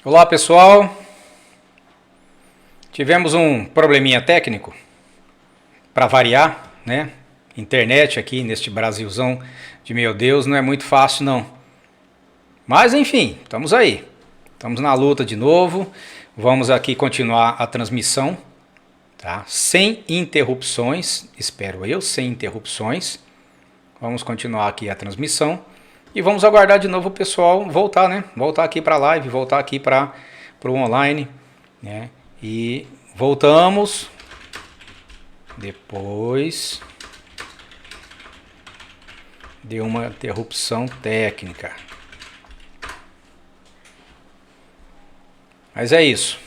Olá pessoal, tivemos um probleminha técnico, para variar, né? Internet aqui neste Brasilzão de meu Deus não é muito fácil não. Mas enfim, estamos aí, estamos na luta de novo, vamos aqui continuar a transmissão, tá? Sem interrupções, espero eu, sem interrupções. Vamos continuar aqui a transmissão. E vamos aguardar de novo o pessoal voltar, né? Voltar aqui para a live, voltar aqui para o online, né? E voltamos. Depois deu uma interrupção técnica. Mas é isso.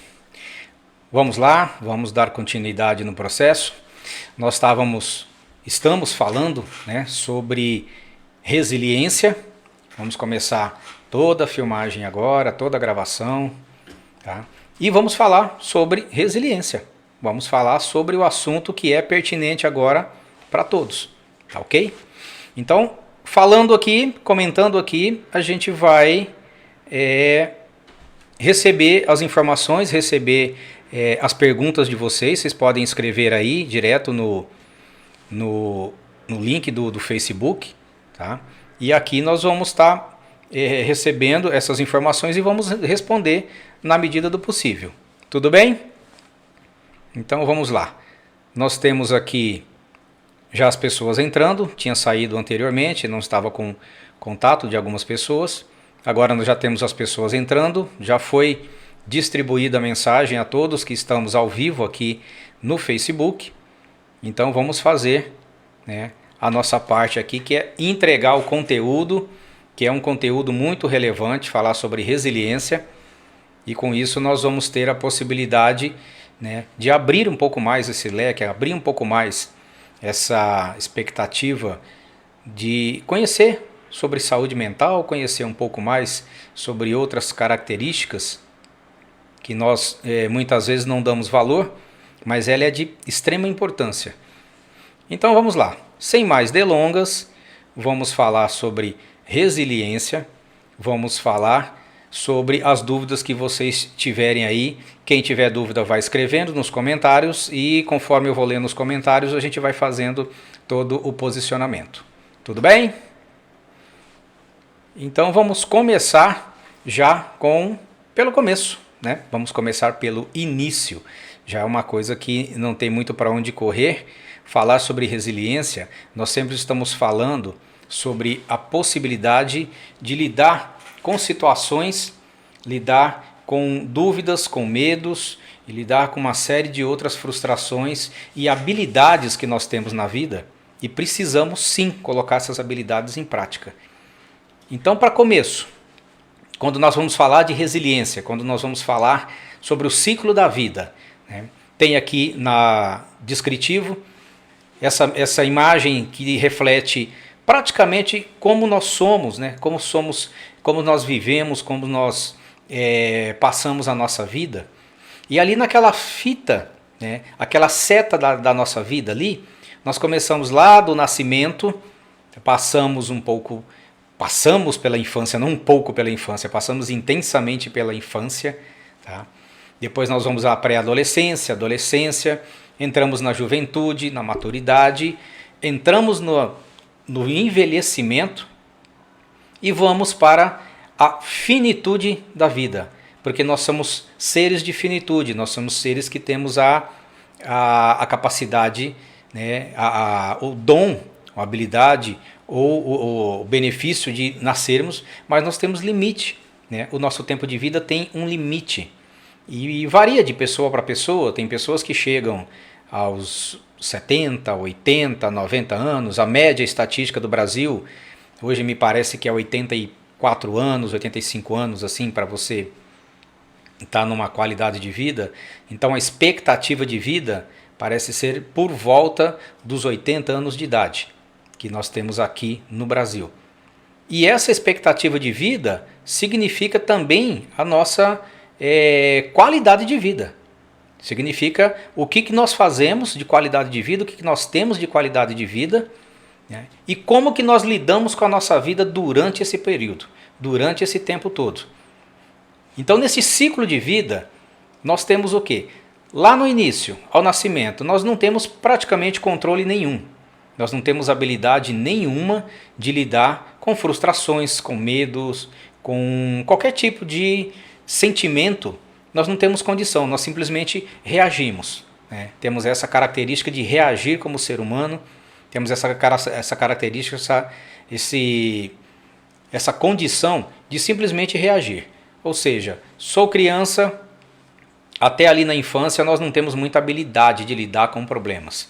Vamos lá, vamos dar continuidade no processo. Nós estamos falando, né, sobre resiliência. Vamos começar toda a filmagem agora, toda a gravação, tá? E vamos falar sobre resiliência. Vamos falar sobre o assunto que é pertinente agora para todos, tá ok? Então, falando aqui, comentando aqui, a gente vai receber as informações, receber as perguntas de vocês. Vocês podem escrever aí direto no link do Facebook, tá? E aqui nós vamos estar recebendo essas informações e vamos responder na medida do possível. Tudo bem? Então vamos lá. Nós temos aqui já as pessoas entrando. Tinha saído anteriormente, não estava com contato de algumas pessoas. Agora nós já temos as pessoas entrando. Já foi distribuída a mensagem a todos que estamos ao vivo aqui no Facebook. Então vamos fazer, né, a nossa parte aqui, que é entregar o conteúdo, que é um conteúdo muito relevante, falar sobre resiliência, e com isso nós vamos ter a possibilidade, né, de abrir um pouco mais esse leque, abrir um pouco mais essa expectativa de conhecer sobre saúde mental, conhecer um pouco mais sobre outras características que nós muitas vezes não damos valor, mas ela é de extrema importância. Então vamos lá. Sem mais delongas, vamos falar sobre resiliência, vamos falar sobre as dúvidas que vocês tiverem aí. Quem tiver dúvida vai escrevendo nos comentários e conforme eu vou lendo nos comentários a gente vai fazendo todo o posicionamento. Tudo bem? Então vamos começar já pelo começo, né? Vamos começar pelo início. Já é uma coisa que não tem muito para onde correr. Falar sobre resiliência, nós sempre estamos falando sobre a possibilidade de lidar com situações, lidar com dúvidas, com medos, e lidar com uma série de outras frustrações e habilidades que nós temos na vida, e precisamos sim colocar essas habilidades em prática. Então, para começo, quando nós vamos falar de resiliência, quando nós vamos falar sobre o ciclo da vida, né, tem aqui na descritivo essa imagem que reflete praticamente como nós somos, né? Como nós vivemos, como nós passamos a nossa vida. E ali naquela fita, né, aquela seta da nossa vida ali, nós começamos lá do nascimento, passamos pela infância, não um pouco pela infância, passamos intensamente pela infância, tá? Depois nós vamos à pré-adolescência, adolescência, entramos na juventude, na maturidade, entramos no envelhecimento e vamos para a finitude da vida. Porque nós somos seres de finitude, nós somos seres que temos a capacidade, né, o dom, a habilidade ou o benefício de nascermos, mas nós temos limite, né? O nosso tempo de vida tem um limite. E varia de pessoa para pessoa. Tem pessoas que chegam aos 70, 80, 90 anos. A média estatística do Brasil hoje me parece que é 84 anos, 85 anos, assim, para você estar numa qualidade de vida. Então a expectativa de vida parece ser por volta dos 80 anos de idade, que nós temos aqui no Brasil. E essa expectativa de vida significa também a nossa qualidade de vida. Significa o que nós fazemos de qualidade de vida, o que nós temos de qualidade de vida, né? E como que nós lidamos com a nossa vida durante esse período, durante esse tempo todo. Então, nesse ciclo de vida, nós temos o quê? Lá no início, ao nascimento, nós não temos praticamente controle nenhum. Nós não temos habilidade nenhuma de lidar com frustrações, com medos, com qualquer tipo de sentimento. Nós não temos condição, nós simplesmente reagimos, né? Temos essa característica de reagir como ser humano, temos essa característica, essa condição de simplesmente reagir. Ou seja, sou criança, até ali na infância nós não temos muita habilidade de lidar com problemas.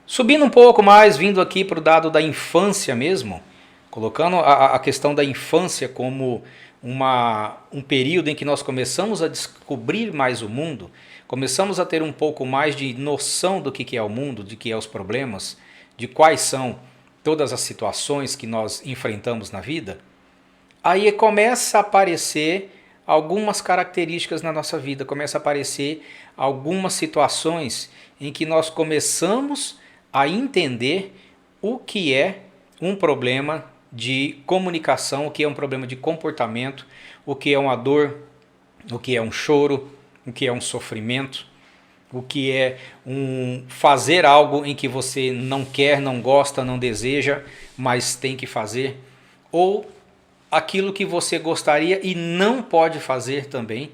Subindo um pouco mais, vindo aqui para o dado da infância mesmo, colocando a questão da infância como um período em que nós começamos a descobrir mais o mundo, começamos a ter um pouco mais de noção do que é o mundo, de que é os problemas, de quais são todas as situações que nós enfrentamos na vida, aí começa a aparecer algumas características na nossa vida, começa a aparecer algumas situações em que nós começamos a entender o que é um problema de comunicação, o que é um problema de comportamento, o que é uma dor, o que é um choro, o que é um sofrimento, o que é fazer algo em que você não quer, não gosta, não deseja, mas tem que fazer, ou aquilo que você gostaria e não pode fazer também.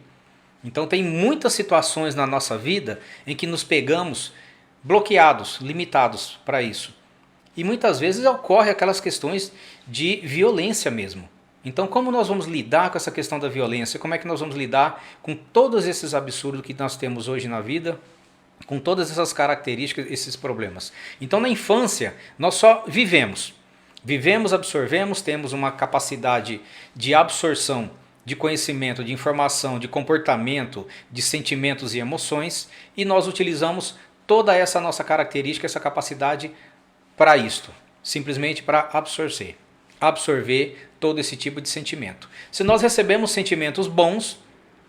Então tem muitas situações na nossa vida em que nos pegamos bloqueados, limitados para isso. E muitas vezes ocorre aquelas questões de violência mesmo. Então como nós vamos lidar com essa questão da violência? Como é que nós vamos lidar com todos esses absurdos que nós temos hoje na vida? Com todas essas características, esses problemas. Então na infância nós só vivemos. Vivemos, absorvemos, temos uma capacidade de absorção, de conhecimento, de informação, de comportamento, de sentimentos e emoções, e nós utilizamos toda essa nossa característica, essa capacidade para isto, simplesmente para absorver todo esse tipo de sentimento. Se nós recebemos sentimentos bons,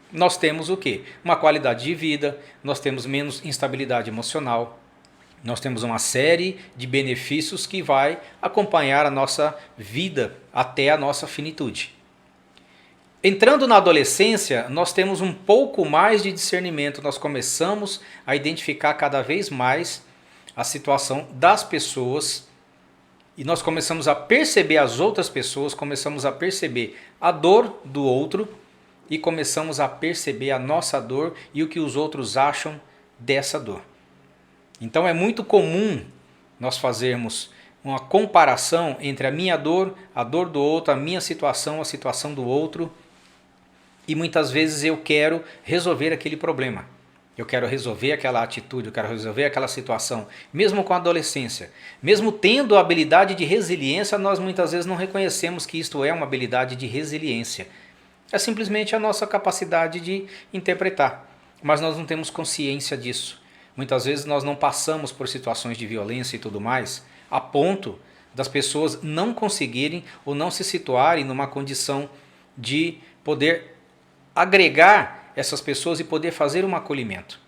nós temos o quê? Uma qualidade de vida, nós temos menos instabilidade emocional, nós temos uma série de benefícios que vai acompanhar a nossa vida até a nossa finitude. Entrando na adolescência, nós temos um pouco mais de discernimento, nós começamos a identificar cada vez mais a situação das pessoas e nós começamos a perceber as outras pessoas, começamos a perceber a dor do outro e começamos a perceber a nossa dor e o que os outros acham dessa dor. Então é muito comum nós fazermos uma comparação entre a minha dor, a dor do outro, a minha situação, a situação do outro. E muitas vezes eu quero resolver aquele problema. Eu quero resolver aquela atitude, eu quero resolver aquela situação. Mesmo com a adolescência. Mesmo tendo a habilidade de resiliência, nós muitas vezes não reconhecemos que isto é uma habilidade de resiliência. É simplesmente a nossa capacidade de interpretar. Mas nós não temos consciência disso. Muitas vezes nós não passamos por situações de violência e tudo mais, a ponto das pessoas não conseguirem ou não se situarem numa condição de poder agregar essas pessoas e poder fazer um acolhimento.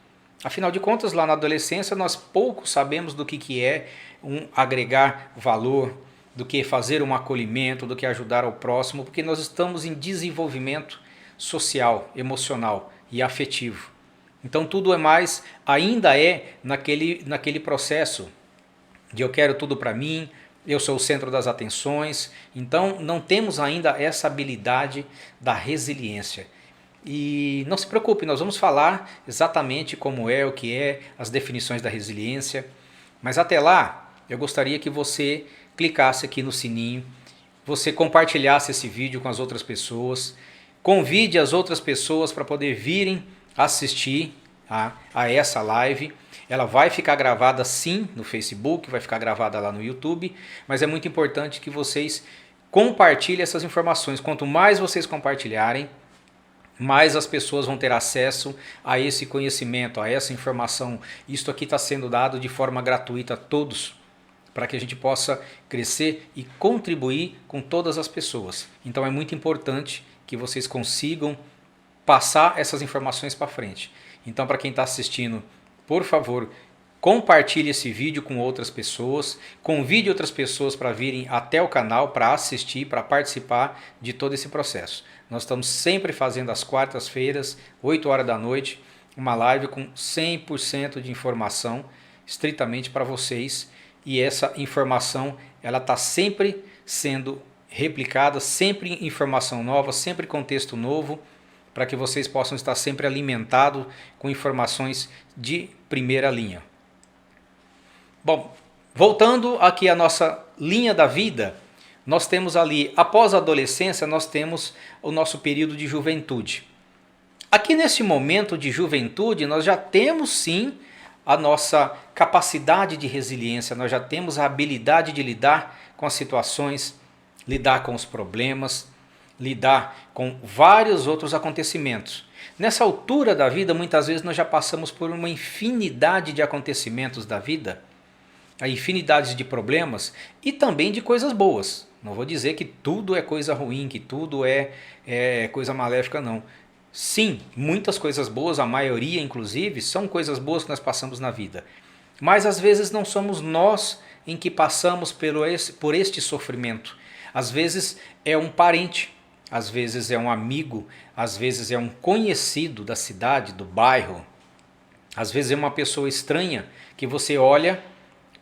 Afinal de contas, lá na adolescência, nós pouco sabemos do que é agregar valor, do que fazer um acolhimento, do que ajudar ao próximo, porque nós estamos em desenvolvimento social, emocional e afetivo. Então tudo é mais, ainda é naquele processo de eu quero tudo para mim, eu sou o centro das atenções. Então não temos ainda essa habilidade da resiliência. E não se preocupe, nós vamos falar exatamente como é, o que é, as definições da resiliência. Mas até lá, eu gostaria que você clicasse aqui no sininho, você compartilhasse esse vídeo com as outras pessoas, convide as outras pessoas para poder virem assistir a essa live. Ela vai ficar gravada sim no Facebook, vai ficar gravada lá no YouTube, mas é muito importante que vocês compartilhem essas informações. Quanto mais vocês compartilharem, mais as pessoas vão ter acesso a esse conhecimento, a essa informação. Isto aqui está sendo dado de forma gratuita a todos, para que a gente possa crescer e contribuir com todas as pessoas. Então é muito importante que vocês consigam passar essas informações para frente. Então para quem está assistindo, por favor, compartilhe esse vídeo com outras pessoas, convide outras pessoas para virem até o canal, para assistir, para participar de todo esse processo. Nós estamos sempre fazendo às quartas-feiras, 8 horas da noite, uma live com 100% de informação, estritamente para vocês. E essa informação, ela está sempre sendo replicada, sempre informação nova, sempre contexto novo, para que vocês possam estar sempre alimentados com informações de primeira linha. Bom, voltando aqui à nossa linha da vida, nós temos ali, após a adolescência, nós temos o nosso período de juventude. Aqui nesse momento de juventude, nós já temos sim a nossa capacidade de resiliência, nós já temos a habilidade de lidar com as situações, lidar com os problemas, lidar com vários outros acontecimentos. Nessa altura da vida, muitas vezes nós já passamos por uma infinidade de acontecimentos da vida, a infinidade de problemas e também de coisas boas. Não vou dizer que tudo é coisa ruim, que tudo é coisa maléfica, não. Sim, muitas coisas boas, a maioria inclusive, são coisas boas que nós passamos na vida. Mas às vezes não somos nós em que passamos por este sofrimento. Às vezes é um parente, às vezes é um amigo, às vezes é um conhecido da cidade, do bairro. Às vezes é uma pessoa estranha que você olha,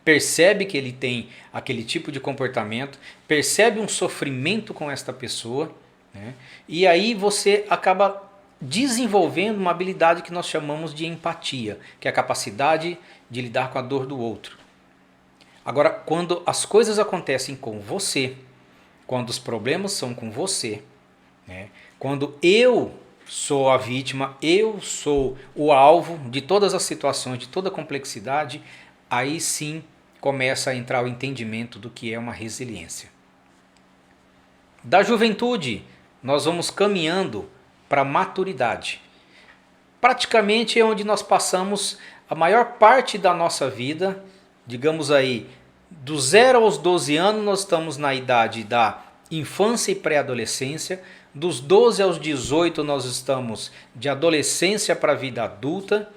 percebe que ele tem aquele tipo de comportamento, percebe um sofrimento com esta pessoa, né? E aí você acaba desenvolvendo uma habilidade que nós chamamos de empatia, que é a capacidade de lidar com a dor do outro. Agora, quando as coisas acontecem com você, quando os problemas são com você, né? Quando eu sou a vítima, eu sou o alvo de todas as situações, de toda a complexidade, aí sim começa a entrar o entendimento do que é uma resiliência. Da juventude, nós vamos caminhando para a maturidade. Praticamente é onde nós passamos a maior parte da nossa vida, digamos aí, do 0 aos 12 anos nós estamos na idade da infância e pré-adolescência, dos 12 aos 18 nós estamos de adolescência para a vida adulta,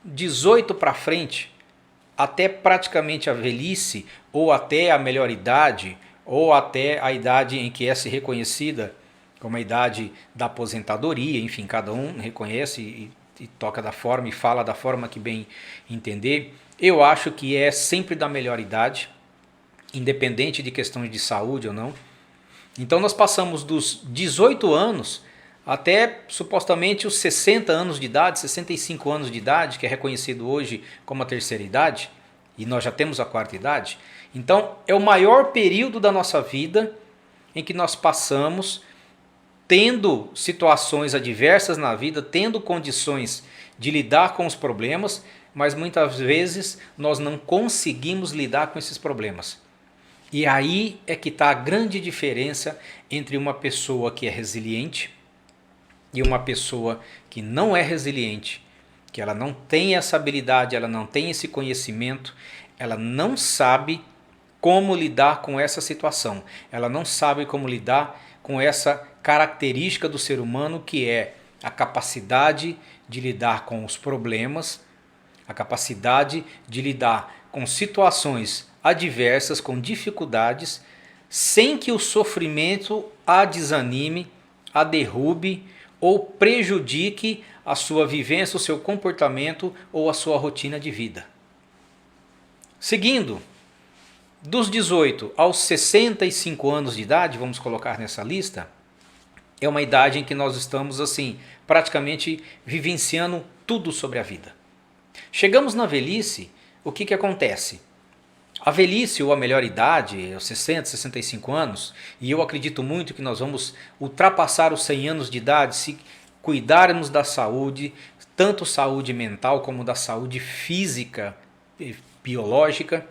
18 para frente, até praticamente a velhice, ou até a melhor idade, ou até a idade em que é se reconhecida como a idade da aposentadoria, enfim, cada um reconhece e toca da forma e fala da forma que bem entender. Eu acho que é sempre da melhor idade, independente de questões de saúde ou não. Então nós passamos dos 18 anos até supostamente os 60 anos de idade, 65 anos de idade, que é reconhecido hoje como a terceira idade, e nós já temos a quarta idade. Então é o maior período da nossa vida em que nós passamos tendo situações adversas na vida, tendo condições de lidar com os problemas, mas muitas vezes nós não conseguimos lidar com esses problemas. E aí é que está a grande diferença entre uma pessoa que é resiliente e uma pessoa que não é resiliente, que ela não tem essa habilidade, ela não tem esse conhecimento, ela não sabe como lidar com essa situação, ela não sabe como lidar com essa característica do ser humano que é a capacidade de lidar com os problemas, a capacidade de lidar com situações adversas, com dificuldades, sem que o sofrimento a desanime, a derrube ou prejudique a sua vivência, o seu comportamento ou a sua rotina de vida. Seguindo, dos 18 aos 65 anos de idade, vamos colocar nessa lista, é uma idade em que nós estamos assim, praticamente vivenciando tudo sobre a vida. Chegamos na velhice, o que acontece? A velhice, ou a melhor idade, aos 60, 65 anos, e eu acredito muito que nós vamos ultrapassar os 100 anos de idade se cuidarmos da saúde, tanto saúde mental como da saúde física, biológica.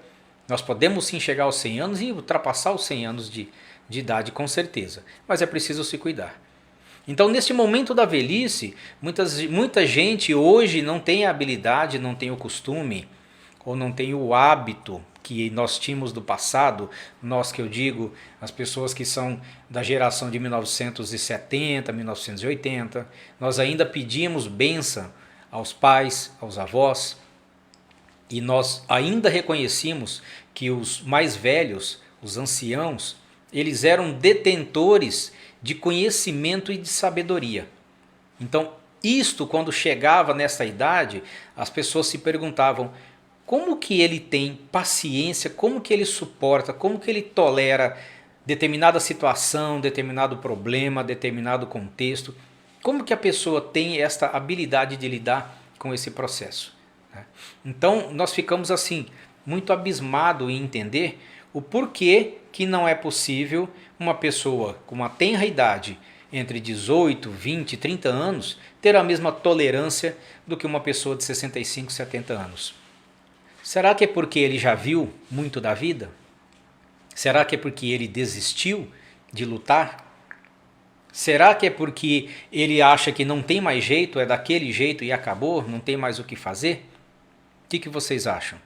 Nós podemos sim chegar aos 100 anos e ultrapassar os 100 anos de idade com certeza, mas é preciso se cuidar. Então neste momento da velhice, muita gente hoje não tem a habilidade, não tem o costume, ou não tem o hábito que nós tínhamos do passado, nós que eu digo, as pessoas que são da geração de 1970, 1980, nós ainda pedimos bênção aos pais, aos avós. E nós ainda reconhecemos que os mais velhos, os anciãos, eles eram detentores de conhecimento e de sabedoria. Então, isto, quando chegava nessa idade, as pessoas se perguntavam como que ele tem paciência, como que ele suporta, como que ele tolera determinada situação, determinado problema, determinado contexto. Como que a pessoa tem esta habilidade de lidar com esse processo? Então nós ficamos assim, muito abismados em entender o porquê que não é possível uma pessoa com uma tenra idade, entre 18, 20, 30 anos, ter a mesma tolerância do que uma pessoa de 65, 70 anos. Será que é porque ele já viu muito da vida? Será que é porque ele desistiu de lutar? Será que é porque ele acha que não tem mais jeito, é daquele jeito e acabou, não tem mais o que fazer? O que vocês acham?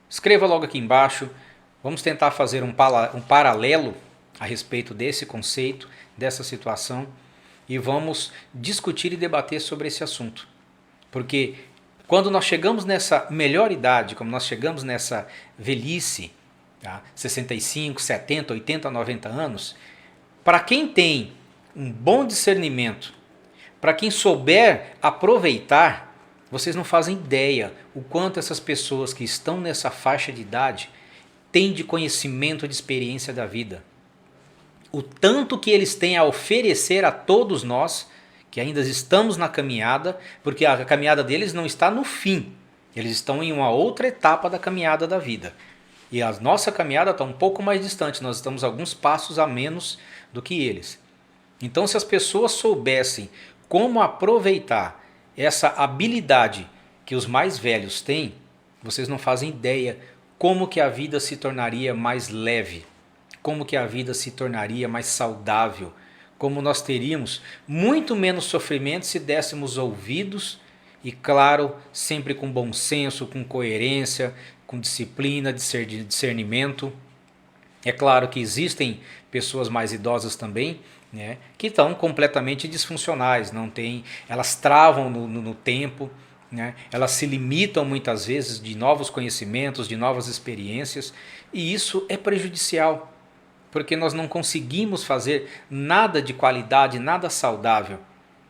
Escreva logo aqui embaixo. Vamos tentar fazer um paralelo a respeito desse conceito, dessa situação, e vamos discutir e debater sobre esse assunto. Porque quando nós chegamos nessa melhor idade, como nós chegamos nessa velhice, tá? 65, 70, 80, 90 anos, para quem tem um bom discernimento, para quem souber aproveitar, vocês não fazem ideia o quanto essas pessoas que estão nessa faixa de idade têm de conhecimento, de experiência da vida. O tanto que eles têm a oferecer a todos nós, que ainda estamos na caminhada, porque a caminhada deles não está no fim, eles estão em uma outra etapa da caminhada da vida. E a nossa caminhada está um pouco mais distante, nós estamos alguns passos a menos do que eles. Então, se as pessoas soubessem como aproveitar essa habilidade que os mais velhos têm, vocês não fazem ideia como que a vida se tornaria mais leve, como que a vida se tornaria mais saudável, como nós teríamos muito menos sofrimento se dessemos ouvidos e, claro, sempre com bom senso, com coerência, com disciplina, discernimento. É claro que existem pessoas mais idosas também, né, que estão completamente disfuncionais, não tem, elas travam no tempo, né, elas se limitam muitas vezes de novos conhecimentos, de novas experiências, e isso é prejudicial, porque nós não conseguimos fazer nada de qualidade, nada saudável.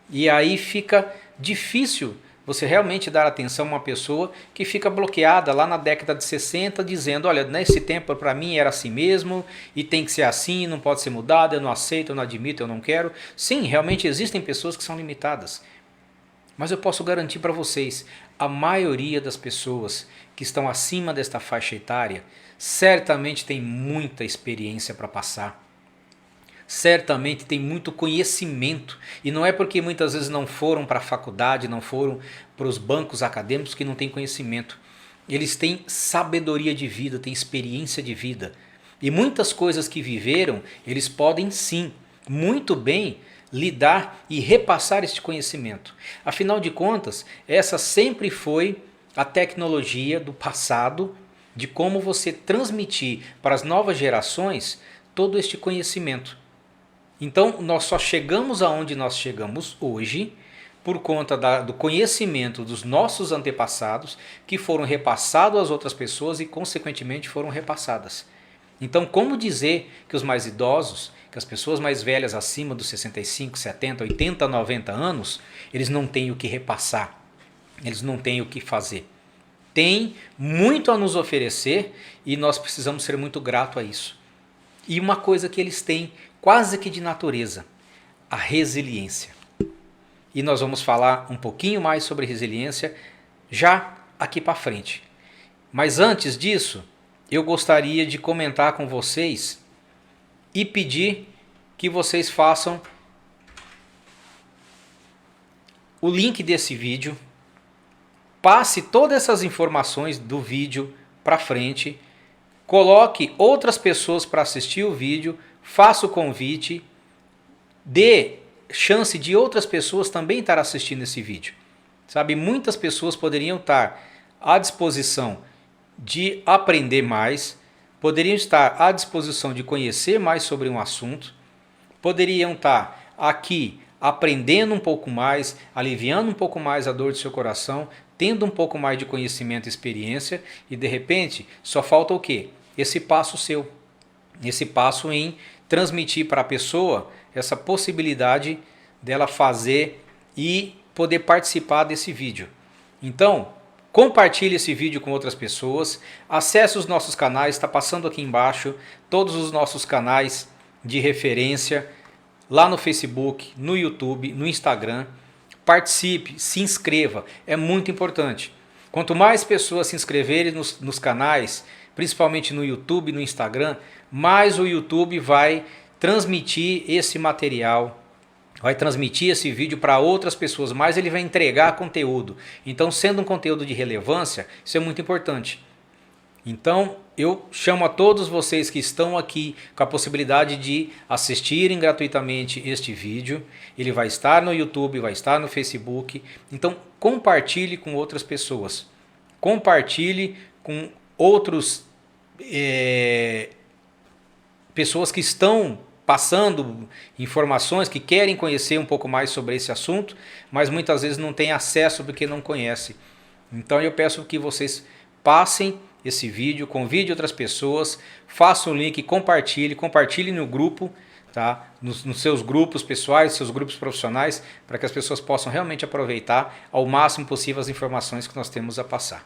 E aí fica difícil você realmente dar atenção a uma pessoa que fica bloqueada lá na década de 60, dizendo, olha, nesse tempo para mim era assim mesmo, e tem que ser assim, não pode ser mudado, eu não aceito, eu não admito, eu não quero. Sim, realmente existem pessoas que são limitadas. Mas eu posso garantir para vocês, a maioria das pessoas que estão acima desta faixa etária, certamente tem muita experiência para passar. Certamente tem muito conhecimento, e não é porque muitas vezes não foram para a faculdade, não foram para os bancos acadêmicos que não têm conhecimento. Eles têm sabedoria de vida, têm experiência de vida. E muitas coisas que viveram, eles podem sim, muito bem, lidar e repassar este conhecimento. Afinal de contas, essa sempre foi a tecnologia do passado, de como você transmitir para as novas gerações todo este conhecimento. Então nós só chegamos aonde nós chegamos hoje por conta do conhecimento dos nossos antepassados, que foram repassados às outras pessoas e consequentemente foram repassadas. Então como dizer que os mais idosos, que as pessoas mais velhas acima dos 65, 70, 80, 90 anos, eles não têm o que repassar, eles não têm o que fazer. Tem muito a nos oferecer e nós precisamos ser muito gratos a isso. E uma coisa que eles têm quase que de natureza, a resiliência. E nós vamos falar um pouquinho mais sobre resiliência já aqui para frente. Mas antes disso, eu gostaria de comentar com vocês e pedir que vocês façam o link desse vídeo, passe todas essas informações do vídeo para frente, coloque outras pessoas para assistir o vídeo, faça o convite, dê chance de outras pessoas também estar assistindo esse vídeo. Sabe, muitas pessoas poderiam estar à disposição de aprender mais, poderiam estar à disposição de conhecer mais sobre um assunto, poderiam estar aqui aprendendo um pouco mais, aliviando um pouco mais a dor do seu coração, tendo um pouco mais de conhecimento e experiência, e de repente só falta o quê? Esse passo seu, esse passo em transmitir para a pessoa essa possibilidade dela fazer e poder participar desse vídeo. Então, compartilhe esse vídeo com outras pessoas, acesse os nossos canais, está passando aqui embaixo todos os nossos canais de referência, lá no Facebook, no YouTube, no Instagram. Participe, se inscreva, é muito importante. Quanto mais pessoas se inscreverem nos canais, principalmente no YouTube e no Instagram, mais o YouTube vai transmitir esse material, vai transmitir esse vídeo para outras pessoas, mais ele vai entregar conteúdo. Então, sendo um conteúdo de relevância, isso é muito importante. Então, eu chamo a todos vocês que estão aqui com a possibilidade de assistirem gratuitamente este vídeo. Ele vai estar no YouTube, vai estar no Facebook. Então, compartilhe com outras pessoas. Compartilhe com outros pessoas que estão passando informações, que querem conhecer um pouco mais sobre esse assunto, mas muitas vezes não têm acesso porque não conhecem. Então eu peço que vocês passem esse vídeo, convide outras pessoas, façam o link, compartilhe no grupo, tá? Nos seus grupos pessoais, seus grupos profissionais, para que as pessoas possam realmente aproveitar ao máximo possível as informações que nós temos a passar.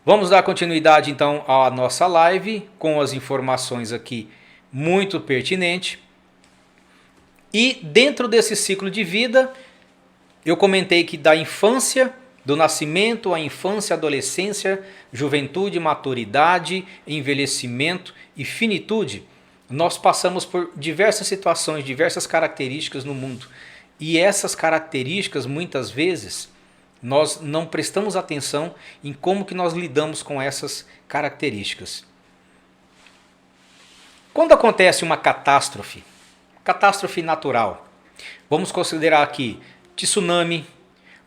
Vamos dar continuidade então à nossa live com as informações aqui muito pertinentes. E dentro desse ciclo de vida, eu comentei que da infância, do nascimento à infância, adolescência, juventude, maturidade, envelhecimento e finitude, nós passamos por diversas situações, diversas características no mundo. E essas características, muitas vezes, nós não prestamos atenção em como que nós lidamos com essas características. Quando acontece uma catástrofe natural, vamos considerar aqui tsunami,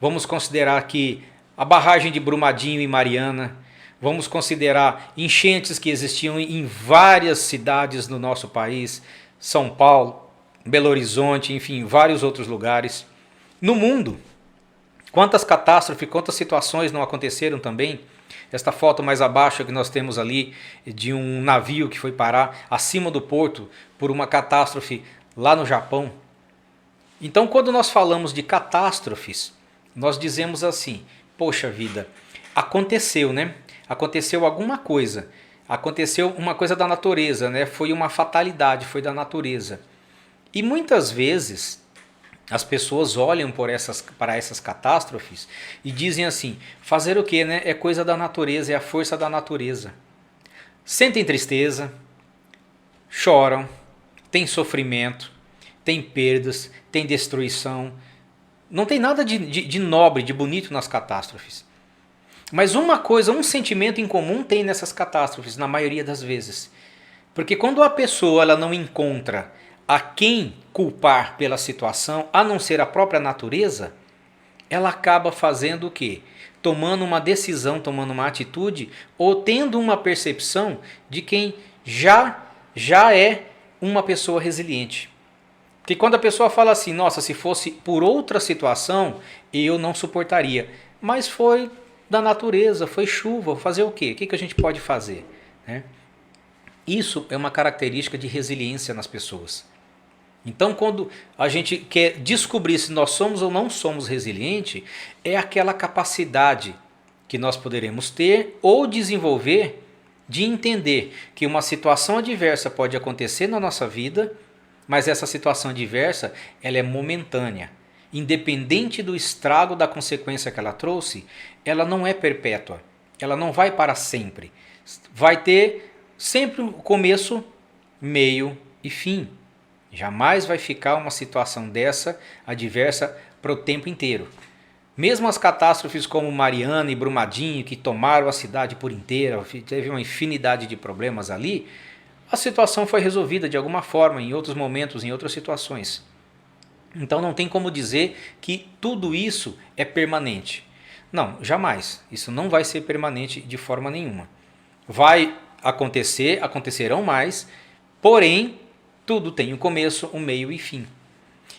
vamos considerar aqui a barragem de Brumadinho e Mariana, vamos considerar enchentes que existiam em várias cidades do nosso país, São Paulo, Belo Horizonte, enfim, vários outros lugares. No mundo, quantas catástrofes, quantas situações não aconteceram também? Esta foto mais abaixo que nós temos ali de um navio que foi parar acima do porto por uma catástrofe lá no Japão. Então, quando nós falamos de catástrofes, nós dizemos assim, poxa vida, aconteceu, né? Aconteceu alguma coisa, aconteceu uma coisa da natureza, né? Foi uma fatalidade, foi da natureza. E muitas vezes as pessoas olham para essas catástrofes e dizem assim, fazer o quê, né? É coisa da natureza, é a força da natureza. Sentem tristeza, choram, tem sofrimento, tem perdas, tem destruição. Não tem nada de nobre, de bonito nas catástrofes. Mas uma coisa, um sentimento em comum tem nessas catástrofes, na maioria das vezes. Porque quando a pessoa ela não encontra a quem culpar pela situação, a não ser a própria natureza, ela acaba fazendo o quê? Tomando uma decisão, tomando uma atitude, ou tendo uma percepção de quem já é uma pessoa resiliente. Porque quando a pessoa fala assim, nossa, se fosse por outra situação, eu não suportaria. Mas foi da natureza, foi chuva, fazer o quê? O que a gente pode fazer? Né? Isso é uma característica de resiliência nas pessoas. Então, quando a gente quer descobrir se nós somos ou não somos resilientes, é aquela capacidade que nós poderemos ter ou desenvolver de entender que uma situação adversa pode acontecer na nossa vida, mas essa situação adversa ela é momentânea. Independente do estrago da consequência que ela trouxe, ela não é perpétua, ela não vai para sempre. Vai ter sempre um começo, meio e fim. Jamais vai ficar uma situação dessa adversa para o tempo inteiro. Mesmo as catástrofes como Mariana e Brumadinho, que tomaram a cidade por inteira, teve uma infinidade de problemas ali, a situação foi resolvida de alguma forma, em outros momentos, em outras situações. Então não tem como dizer que tudo isso é permanente. Não, jamais. Isso não vai ser permanente de forma nenhuma. Vai acontecerão mais, porém, tudo tem um começo, um meio e fim.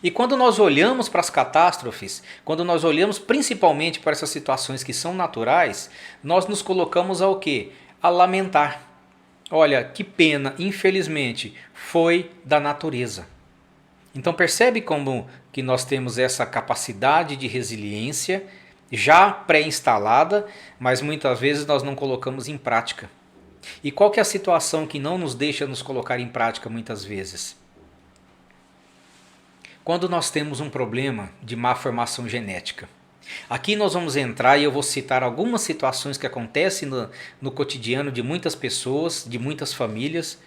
E quando nós olhamos para as catástrofes, quando nós olhamos principalmente para essas situações que são naturais, nós nos colocamos ao quê? A lamentar. Olha, que pena, infelizmente, foi da natureza. Então percebe como que nós temos essa capacidade de resiliência já pré-instalada, mas muitas vezes nós não colocamos em prática. E qual que é a situação que não nos deixa nos colocar em prática muitas vezes? Quando nós temos um problema de má formação genética. Aqui nós vamos entrar e eu vou citar algumas situações que acontecem no cotidiano de muitas pessoas, de muitas famílias,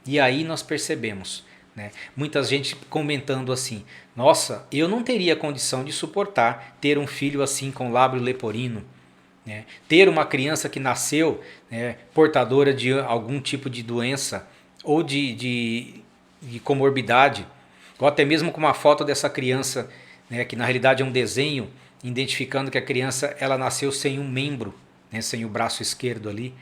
e aí nós percebemos, né? Muita gente comentando assim, nossa, eu não teria condição de suportar ter um filho assim com lábio leporino, né? Ter uma criança que nasceu, né, portadora de algum tipo de doença ou de comorbidade, ou até mesmo com uma foto dessa criança, né, que na realidade é um desenho, identificando que a criança ela nasceu sem um membro, né, sem o braço esquerdo ali.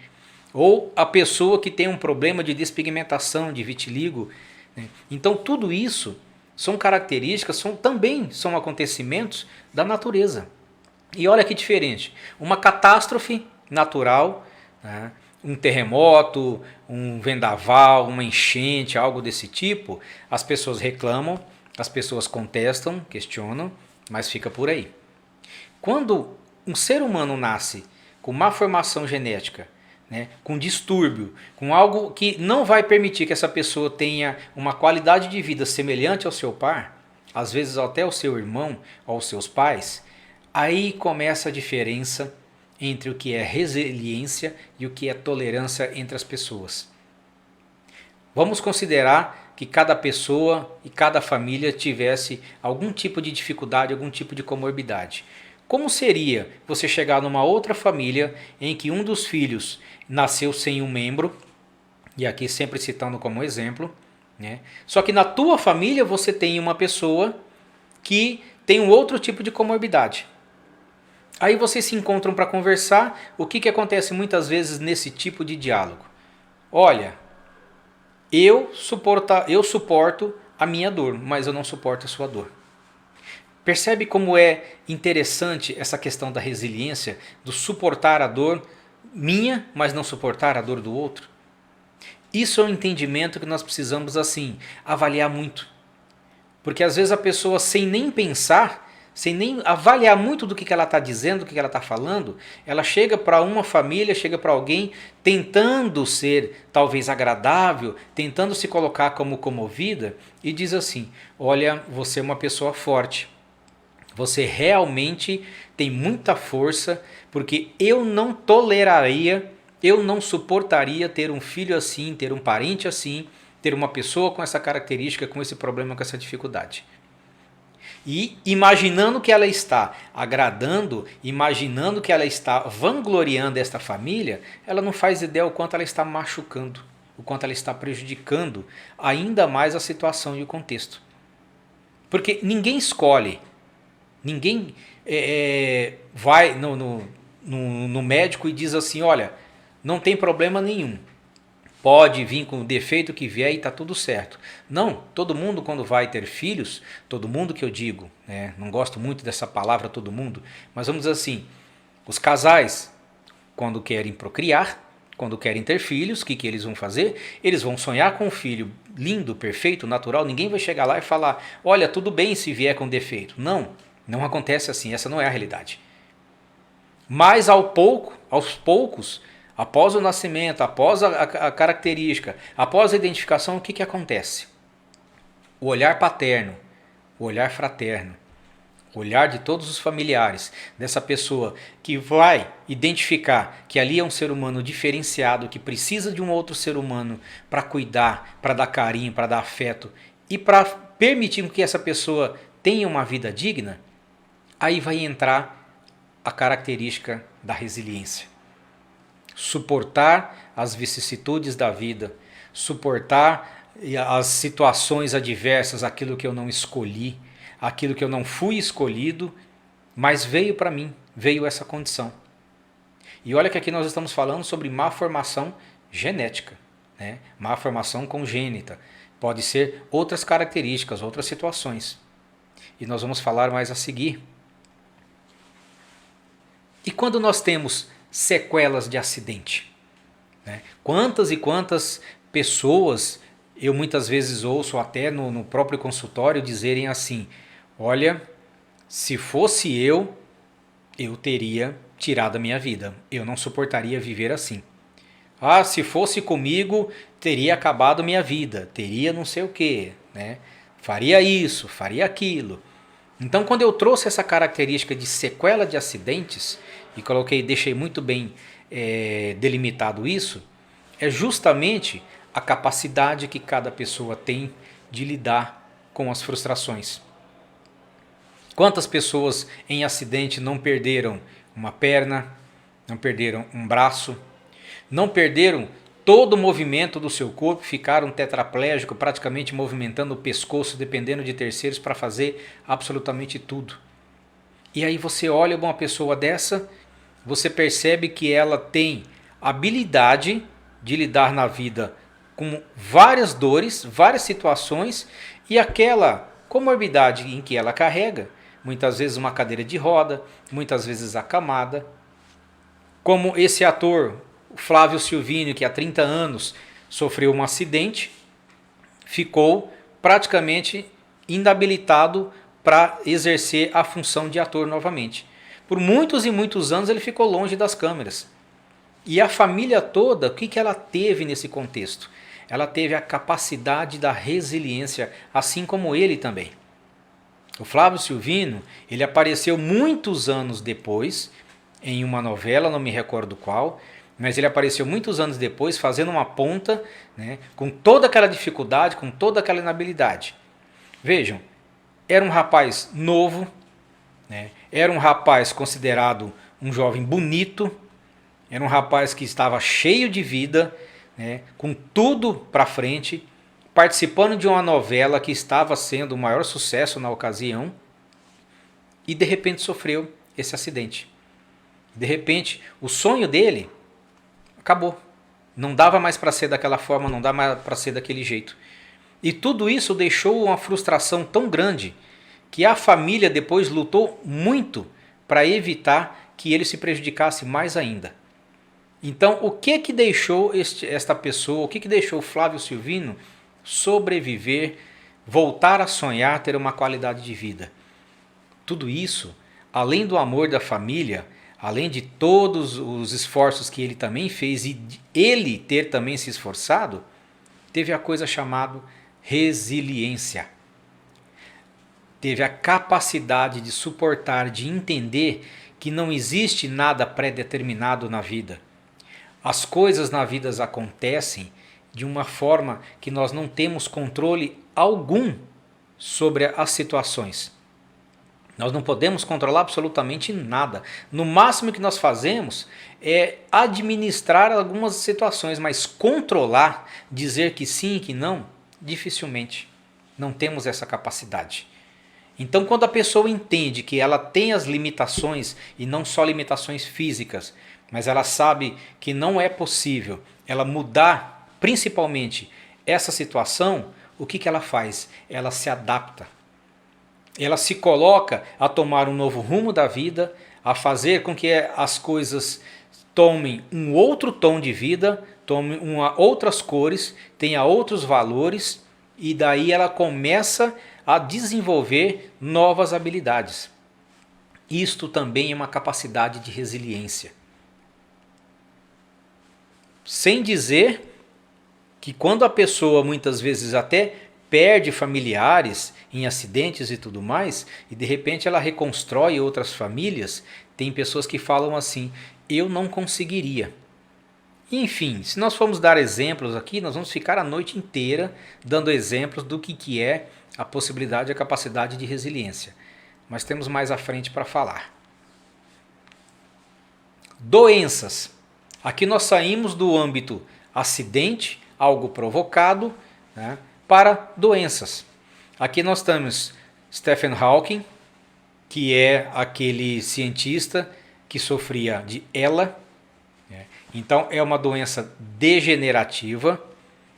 Ou a pessoa que tem um problema de despigmentação, de vitiligo, né? Então tudo isso são características, também são acontecimentos da natureza. E olha que diferente, uma catástrofe natural, né, um terremoto, um vendaval, uma enchente, algo desse tipo, as pessoas reclamam, as pessoas contestam, questionam, mas fica por aí. Quando um ser humano nasce com má formação genética, né, com distúrbio, com algo que não vai permitir que essa pessoa tenha uma qualidade de vida semelhante ao seu par, às vezes até ao seu irmão ou aos seus pais, aí começa a diferença entre o que é resiliência e o que é tolerância entre as pessoas. Vamos considerar que cada pessoa e cada família tivesse algum tipo de dificuldade, algum tipo de comorbidade. Como seria você chegar numa outra família em que um dos filhos nasceu sem um membro, e aqui sempre citando como exemplo, né? Só que na tua família você tem uma pessoa que tem um outro tipo de comorbidade. Aí vocês se encontram para conversar. O que acontece muitas vezes nesse tipo de diálogo? Olha, eu suporto a minha dor, mas eu não suporto a sua dor. Percebe como é interessante essa questão da resiliência, do suportar a dor minha, mas não suportar a dor do outro? Isso é um entendimento que nós precisamos assim avaliar muito. Porque às vezes a pessoa sem nem pensar, sem nem avaliar muito do que ela está dizendo, do que ela está falando, ela chega para uma família, chega para alguém tentando ser talvez agradável, tentando se colocar como comovida e diz assim, olha, você é uma pessoa forte. Você realmente tem muita força, porque eu não toleraria, eu não suportaria ter um filho assim, ter um parente assim, ter uma pessoa com essa característica, com esse problema, com essa dificuldade. E imaginando que ela está agradando, imaginando que ela está vangloriando esta família, ela não faz ideia o quanto ela está machucando, o quanto ela está prejudicando ainda mais a situação e o contexto. Porque ninguém escolhe. Ninguém vai no médico e diz assim, olha, não tem problema nenhum. Pode vir com o defeito que vier e está tudo certo. Não, todo mundo quando vai ter filhos, todo mundo que eu digo, né, não gosto muito dessa palavra todo mundo, mas vamos dizer assim, os casais, quando querem procriar, quando querem ter filhos, o que eles vão fazer? Eles vão sonhar com um filho lindo, perfeito, natural, ninguém vai chegar lá e falar, olha, tudo bem se vier com defeito. Não acontece assim, essa não é a realidade. Mas aos poucos, após o nascimento, após a característica, após a identificação, o que acontece? O olhar paterno, o olhar fraterno, o olhar de todos os familiares dessa pessoa que vai identificar que ali é um ser humano diferenciado, que precisa de um outro ser humano para cuidar, para dar carinho, para dar afeto e para permitir que essa pessoa tenha uma vida digna, aí vai entrar a característica da resiliência. Suportar as vicissitudes da vida, suportar as situações adversas, aquilo que eu não escolhi, aquilo que eu não fui escolhido, mas veio para mim, veio essa condição. E olha que aqui nós estamos falando sobre má formação genética, né? Má formação congênita. Pode ser outras características, outras situações. e nós vamos falar mais a seguir. E quando nós temos sequelas de acidente, né? Quantas e quantas pessoas eu muitas vezes ouço até no próprio consultório dizerem assim: olha, se fosse eu teria tirado a minha vida, eu não suportaria viver assim. Ah, se fosse comigo, teria acabado minha vida, teria não sei o que, né? Faria isso, faria aquilo. Então, quando eu trouxe essa característica de sequela de acidentes e deixei muito bem delimitado isso, é justamente a capacidade que cada pessoa tem de lidar com as frustrações. Quantas pessoas em acidente não perderam uma perna, não perderam um braço, não perderam todo o movimento do seu corpo, ficaram tetraplégicos, praticamente movimentando o pescoço, dependendo de terceiros para fazer absolutamente tudo. E aí você olha uma pessoa dessa, você percebe que ela tem habilidade de lidar na vida com várias dores, várias situações, e aquela comorbidade em que ela carrega, muitas vezes uma cadeira de roda, muitas vezes acamada, como esse ator Flávio Silvino, que há 30 anos sofreu um acidente, ficou praticamente inabilitado para exercer a função de ator novamente. Por muitos e muitos anos ele ficou longe das câmeras. E a família toda, o que ela teve nesse contexto? Ela teve a capacidade da resiliência, assim como ele também. O Flávio Silvino, ele apareceu muitos anos depois, em uma novela, não me recordo qual, mas ele apareceu muitos anos depois fazendo uma ponta, né, com toda aquela dificuldade, com toda aquela inabilidade. Vejam, era um rapaz novo, né, era um rapaz considerado um jovem bonito, era um rapaz que estava cheio de vida, né, com tudo para frente, participando de uma novela que estava sendo o maior sucesso na ocasião, e de repente sofreu esse acidente. De repente, o sonho dele acabou. Não dava mais para ser daquela forma, não dava mais para ser daquele jeito. E tudo isso deixou uma frustração tão grande que a família depois lutou muito para evitar que ele se prejudicasse mais ainda. Então, o que deixou esta pessoa, o que deixou Flávio Silvino sobreviver, voltar a sonhar, ter uma qualidade de vida? Tudo isso, além do amor da família, além de todos os esforços que ele também fez e ele ter também se esforçado, teve a coisa chamada resiliência. Teve a capacidade de suportar, de entender que não existe nada pré-determinado na vida. As coisas na vida acontecem de uma forma que nós não temos controle algum sobre as situações. Nós não podemos controlar absolutamente nada. No máximo que nós fazemos é administrar algumas situações, mas controlar, dizer que sim e que não, dificilmente. Não temos essa capacidade. Então, quando a pessoa entende que ela tem as limitações, e não só limitações físicas, mas ela sabe que não é possível ela mudar, principalmente, essa situação, o que ela faz? Ela se adapta. Ela se coloca a tomar um novo rumo da vida, a fazer com que as coisas tomem um outro tom de vida, tomem outras cores, tenha outros valores, e daí ela começa a desenvolver novas habilidades. Isto também é uma capacidade de resiliência. Sem dizer que quando a pessoa muitas vezes até perde familiares em acidentes e tudo mais, e de repente ela reconstrói outras famílias, tem pessoas que falam assim: eu não conseguiria. Enfim, se nós formos dar exemplos aqui, nós vamos ficar a noite inteira dando exemplos do que é a possibilidade e a capacidade de resiliência. Mas temos mais à frente para falar. Doenças. Aqui nós saímos do âmbito acidente, algo provocado, né, para doenças. Aqui nós temos Stephen Hawking, que é aquele cientista que sofria de ELA. Então é uma doença degenerativa,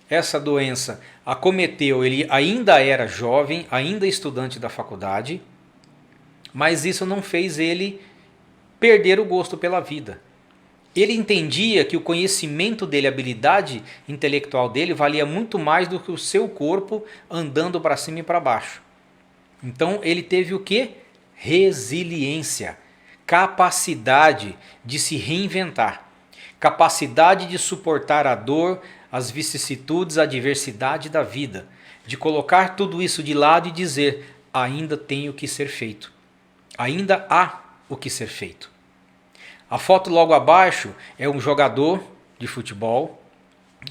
essa doença acometeu, ele ainda era jovem, ainda estudante da faculdade, mas isso não fez ele perder o gosto pela vida. Ele entendia que o conhecimento dele, a habilidade intelectual dele valia muito mais do que o seu corpo andando para cima e para baixo. Então ele teve o quê? Resiliência, capacidade de se reinventar, capacidade de suportar a dor, as vicissitudes, a adversidade da vida, de colocar tudo isso de lado e dizer: ainda tem o que ser feito, ainda há o que ser feito. A foto logo abaixo é um jogador de futebol,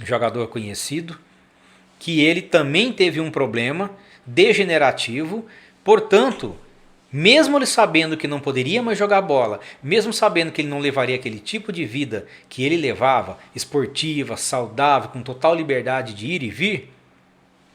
um jogador conhecido, que ele também teve um problema degenerativo, portanto, mesmo ele sabendo que não poderia mais jogar bola, mesmo sabendo que ele não levaria aquele tipo de vida que ele levava, esportiva, saudável, com total liberdade de ir e vir,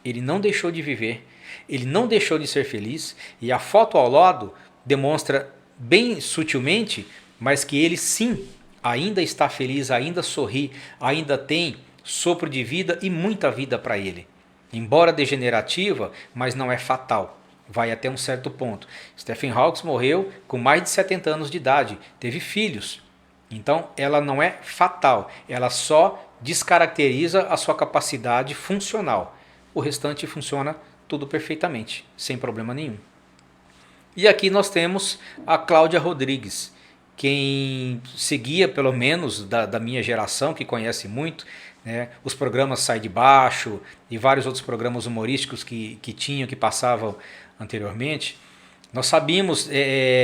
ele não deixou de viver, ele não deixou de ser feliz, e a foto ao lado demonstra bem sutilmente, mas que ele sim ainda está feliz, ainda sorri, ainda tem sopro de vida e muita vida para ele. Embora degenerativa, mas não é fatal. Vai até um certo ponto. Stephen Hawking morreu com mais de 70 anos de idade, teve filhos. Então ela não é fatal, ela só descaracteriza a sua capacidade funcional. O restante funciona tudo perfeitamente, sem problema nenhum. E aqui nós temos a Cláudia Rodrigues. Quem seguia, pelo menos da minha geração, que conhece muito, né, os programas Sai de Baixo e vários outros programas humorísticos que passavam anteriormente, nós sabíamos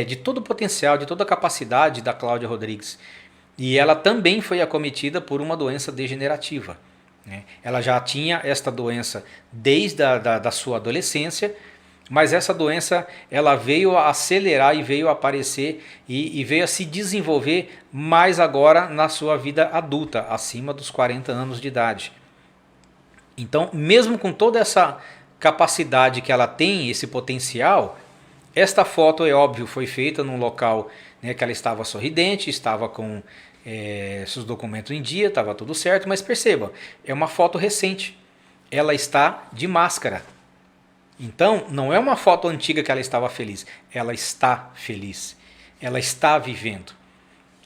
de todo o potencial, de toda a capacidade da Cláudia Rodrigues. E ela também foi acometida por uma doença degenerativa, né? Ela já tinha esta doença desde da sua adolescência, mas essa doença ela veio a acelerar e veio a aparecer e veio a se desenvolver mais agora na sua vida adulta, acima dos 40 anos de idade. Então, mesmo com toda essa capacidade que ela tem, esse potencial, esta foto, é óbvio, foi feita num local, né, que ela estava sorridente, estava com seus documentos em dia, estava tudo certo, mas perceba, é uma foto recente, ela está de máscara. Então, não é uma foto antiga que ela estava feliz. Ela está feliz. Ela está vivendo.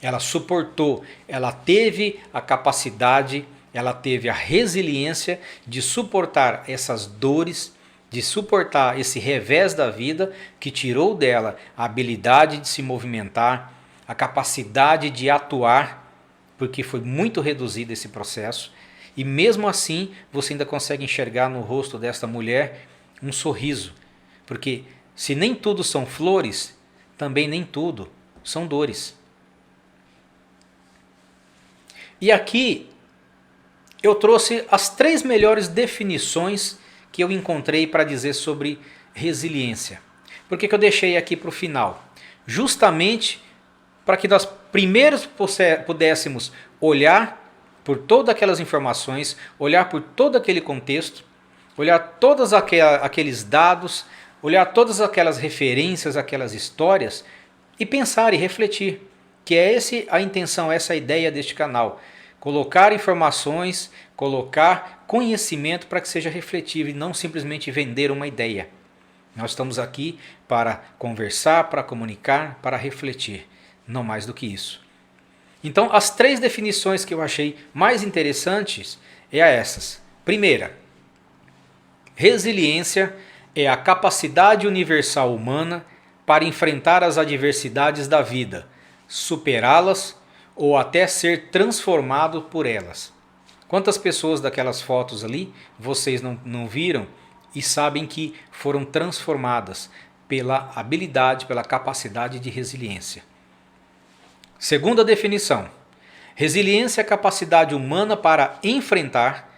Ela suportou. Ela teve a capacidade, ela teve a resiliência de suportar essas dores, de suportar esse revés da vida que tirou dela a habilidade de se movimentar, a capacidade de atuar, porque foi muito reduzido esse processo. E mesmo assim, você ainda consegue enxergar no rosto desta mulher um sorriso, porque se nem tudo são flores, também nem tudo são dores. E aqui eu trouxe as 3 melhores definições que eu encontrei para dizer sobre resiliência. Por que eu deixei aqui para o final? Justamente para que nós primeiros pudéssemos olhar por todas aquelas informações, olhar por todo aquele contexto, olhar todos aqueles dados, olhar todas aquelas referências, aquelas histórias e pensar e refletir, que é a intenção, essa a ideia deste canal. Colocar informações, colocar conhecimento para que seja refletivo e não simplesmente vender uma ideia. Nós estamos aqui para conversar, para comunicar, para refletir, não mais do que isso. Então, as 3 definições que eu achei mais interessantes é essas. Primeira, resiliência é a capacidade universal humana para enfrentar as adversidades da vida, superá-las ou até ser transformado por elas. Quantas pessoas daquelas fotos ali vocês não viram e sabem que foram transformadas pela habilidade, pela capacidade de resiliência? Segunda definição: resiliência é a capacidade humana para enfrentar,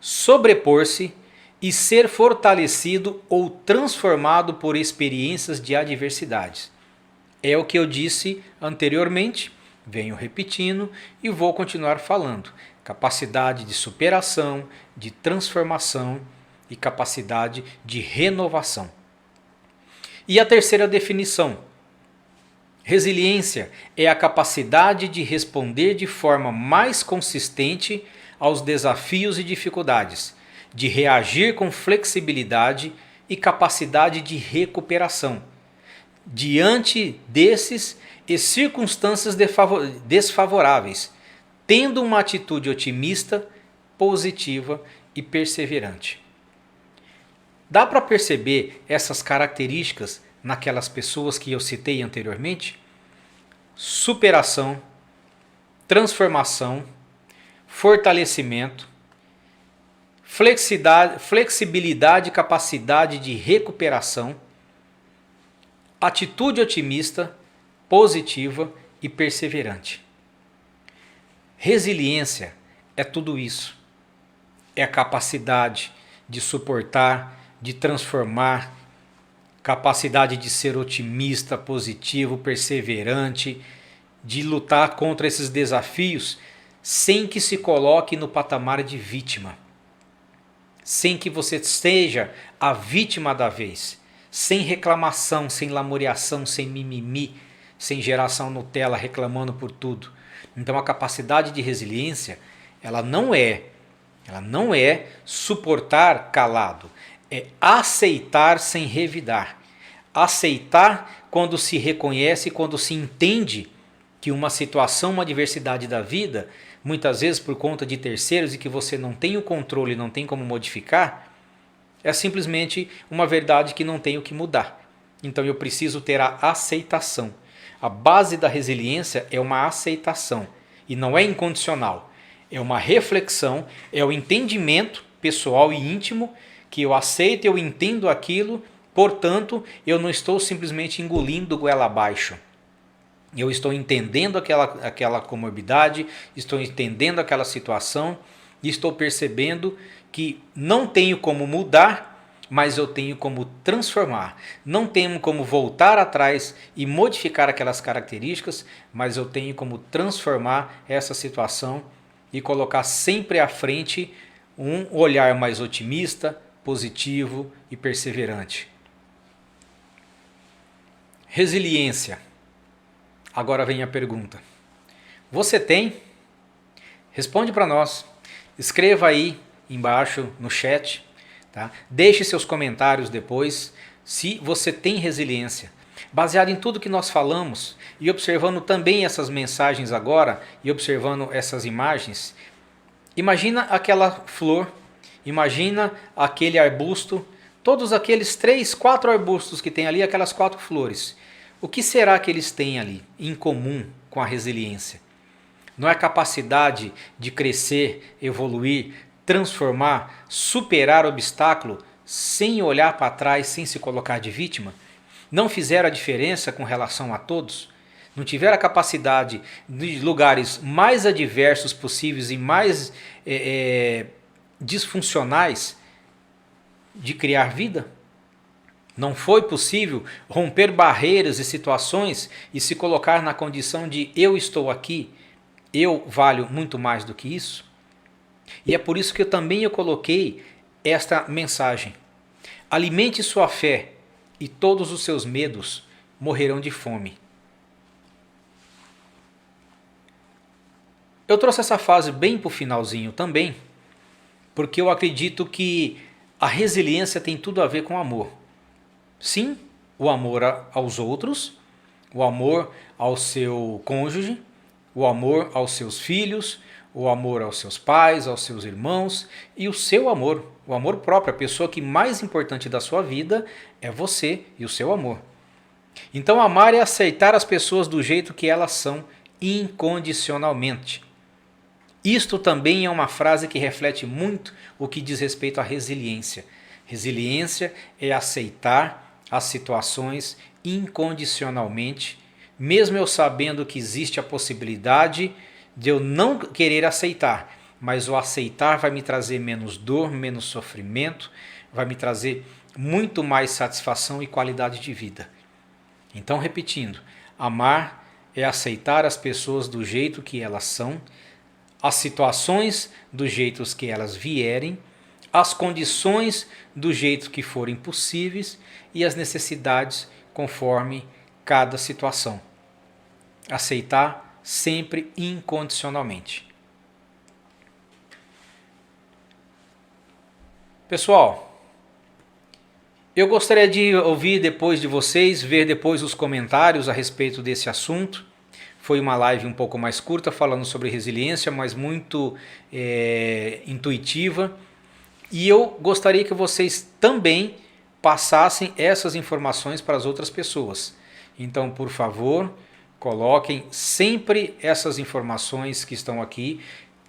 sobrepor-se e ser fortalecido ou transformado por experiências de adversidades. É o que eu disse anteriormente, venho repetindo e vou continuar falando. Capacidade de superação, de transformação e capacidade de renovação. E a terceira definição: resiliência é a capacidade de responder de forma mais consistente aos desafios e dificuldades, de reagir com flexibilidade e capacidade de recuperação diante desses e circunstâncias desfavoráveis, tendo uma atitude otimista, positiva e perseverante. Dá para perceber essas características naquelas pessoas que eu citei anteriormente? Superação, transformação, fortalecimento, flexibilidade e capacidade de recuperação, atitude otimista, positiva e perseverante. Resiliência é tudo isso. É a capacidade de suportar, de transformar, capacidade de ser otimista, positivo, perseverante, de lutar contra esses desafios sem que se coloque no patamar de vítima. Sem que você seja a vítima da vez. Sem reclamação, sem lamuriação, sem mimimi, sem geração Nutella reclamando por tudo. Então a capacidade de resiliência, ela não é suportar calado, é aceitar sem revidar. Aceitar quando se reconhece, quando se entende que uma situação, uma adversidade da vida, muitas vezes por conta de terceiros e que você não tem o controle, não tem como modificar, é simplesmente uma verdade que não tem o que mudar. Então eu preciso ter a aceitação. A base da resiliência é uma aceitação e não é incondicional. É uma reflexão, é o entendimento pessoal e íntimo que eu aceito, eu entendo aquilo, portanto eu não estou simplesmente engolindo goela abaixo. Eu estou entendendo aquela comorbidade, estou entendendo aquela situação e estou percebendo que não tenho como mudar, mas eu tenho como transformar. Não tenho como voltar atrás e modificar aquelas características, mas eu tenho como transformar essa situação e colocar sempre à frente um olhar mais otimista, positivo e perseverante. Resiliência. Agora vem a pergunta. Você tem? Responde para nós. Escreva aí embaixo no chat. Tá? Deixe seus comentários depois se você tem resiliência. Baseado em tudo que nós falamos e observando também essas mensagens agora e observando essas imagens, imagina aquela flor, imagina aquele arbusto, todos aqueles 3, 4 arbustos que tem ali, aquelas 4 flores. O que será que eles têm ali em comum com a resiliência? Não é a capacidade de crescer, evoluir, transformar, superar obstáculo sem olhar para trás, sem se colocar de vítima? Não fizeram a diferença com relação a todos? Não tiveram a capacidade de lugares mais adversos possíveis e mais disfuncionais de criar vida? Não foi possível romper barreiras e situações e se colocar na condição de eu estou aqui, eu valho muito mais do que isso? E é por isso que eu coloquei esta mensagem. Alimente sua fé e todos os seus medos morrerão de fome. Eu trouxe essa fase bem para o finalzinho também, porque eu acredito que a resiliência tem tudo a ver com amor. Sim, o amor aos outros, o amor ao seu cônjuge, o amor aos seus filhos, o amor aos seus pais, aos seus irmãos e o seu amor, o amor próprio. A pessoa que mais importante da sua vida é você e o seu amor. Então amar é aceitar as pessoas do jeito que elas são, incondicionalmente. Isto também é uma frase que reflete muito o que diz respeito à resiliência. Resiliência é aceitar as situações incondicionalmente, mesmo eu sabendo que existe a possibilidade de eu não querer aceitar, mas o aceitar vai me trazer menos dor, menos sofrimento, vai me trazer muito mais satisfação e qualidade de vida. Então, repetindo, amar é aceitar as pessoas do jeito que elas são, as situações do jeito que elas vierem, as condições do jeito que forem possíveis e as necessidades conforme cada situação. Aceitar sempre incondicionalmente. Pessoal, eu gostaria de ouvir depois de vocês, ver depois os comentários a respeito desse assunto. Foi uma live um pouco mais curta falando sobre resiliência, mas muito intuitiva. E eu gostaria que vocês também passassem essas informações para as outras pessoas. Então, por favor, coloquem sempre essas informações que estão aqui,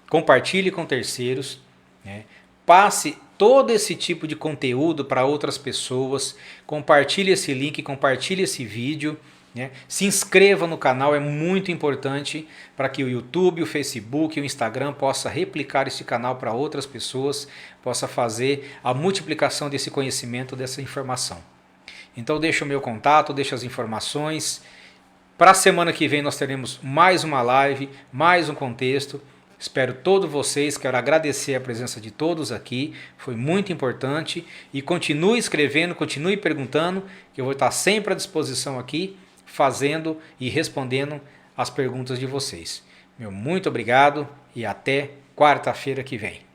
compartilhe com terceiros, né? Passe todo esse tipo de conteúdo para outras pessoas, compartilhe esse link, compartilhe esse vídeo, né? Se inscreva no canal, é muito importante para que o YouTube, o Facebook, o Instagram possa replicar esse canal para outras pessoas, possa fazer a multiplicação desse conhecimento, dessa informação. Então deixa o meu contato, deixa as informações. Para a semana que vem nós teremos mais uma live, mais um contexto. Espero todos vocês, quero agradecer a presença de todos aqui, foi muito importante. E continue escrevendo, continue perguntando, que eu vou estar sempre à disposição aqui, fazendo e respondendo as perguntas de vocês. Meu muito obrigado e até quarta-feira que vem.